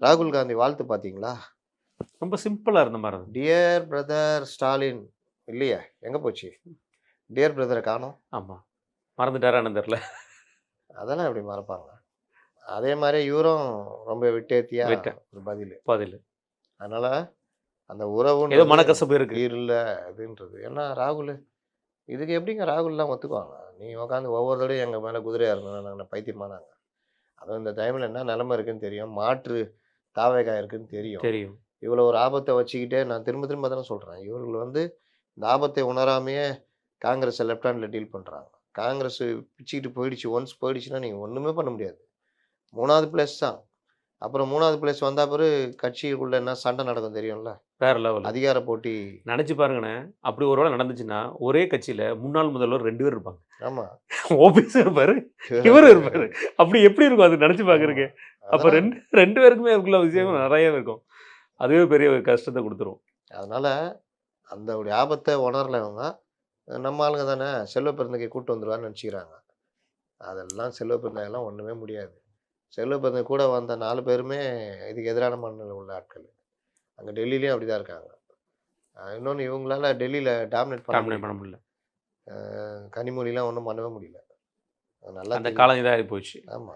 ராகுல் காந்தி வாழ்த்து பார்த்தீங்களா? ரொம்ப சிம்பிளா இருந்த மாரி இருந்தது. டியர் பிரதர் ஸ்டாலின் இல்லையே, எங்க போச்சு? டியர் பிரதர காணோம். ஆமா. மறந்துட்டாரான்னு தெரியல. அதெல்லாம் எப்படி மறப்பாங்க? அதே மாரி இவரும் ரொம்ப விட்டேத்தியா விட்டேன். ஒரு பதிலு. பதிலு. அதனால அந்த ஏதோ உறவுன்றது மனக்கசப்பு இருக்கு. இல்ல அப்படின்றது. ஏன்னா ராகுலு இதுக்கு எப்படிங்க ராகுல்லாம் ஒத்துக்குவாங்க? நீ உட்காந்து ஒவ்வொரு தடவையும் எங்க மேல குதிரை ஏறணும்னா நாங்க பைத்தியமானாங்க. அதுவும் இந்த டைம்ல என்ன நிலைமை இருக்குன்னு தெரியும். மாற்று தாவேகா இருக்குன்னு தெரியும். தெரியும். இவ்வளோ ஒரு ஆபத்த வச்சுக்கிட்டே நான் திரும்ப திரும்ப தானே சொல்றேன். இவர்கள் வந்து இந்த ஆபத்தை உணராமயே காங்கிரஸ லெஃப்ட் ஹேண்ட்ல டீல் பண்றாங்க. காங்கிரஸ் பிச்சுக்கிட்டு போயிடுச்சு. ஒன்ஸ் போயிடுச்சுன்னா நீங்க ஒண்ணுமே பண்ண முடியாது. 3வது பிளேஸ் தான். அப்புறம் 3வது பிளேஸ் வந்தா பிறகு கட்சிக்குள்ள என்ன சண்டை நடக்கும் தெரியும்ல? வேற லெவலு. அதிகார போட்டி. நெனச்சு பாருங்கண்ணே, அப்படி ஒரு வேள நடந்துச்சுன்னா, ஒரே கட்சியில முன்னாள் முதல்வர் 2 பேர் இருப்பாங்க. ஆமா. ஓபிஎஸ் இருப்பாரு, இவரும் இருப்பாரு. அப்படி எப்படி இருக்கும் அது நெனச்சு ஆமா. பாக்குறதுக்கு? அப்ப அதெல்லாம் 2 பேருக்குமே அதுக்குள்ள விஷயம் நெறையவே இருக்கும். அதுவே பெரிய ஒரு கஷ்டத்த குடுத்துரும். அதனால அந்த ஒரு ஆபத்த உணரல இவங்க. நம்ம ஆளுங்க தானே செல்வ பெருந்தகைய கூட்டு வந்துருவாருன்னு நெனச்சுக்கிறாங்க. அதெல்லாம் செல்வ பெருந்தகைலாம் ஒண்ணுமே முடியாது. செல்வ பெருந்தகை கூட வந்த 4 பேருமே இதுக்கு எதிரான மனநிலை உள்ள ஆட்கள். அங்க டெல்லிலயும் அப்படிதான் இருக்காங்க. இன்னொன்னு இவங்களால டெல்லியில டாமினேட் பண்ண டாமினேட் முடியல. பண்ண முடியல. கனிமொழிலாம் ஒண்ணும் பண்ணவே முடியல. அது நல்லா அந்த தெரியும். காலம் இதாகி போச்சு. ஆமா.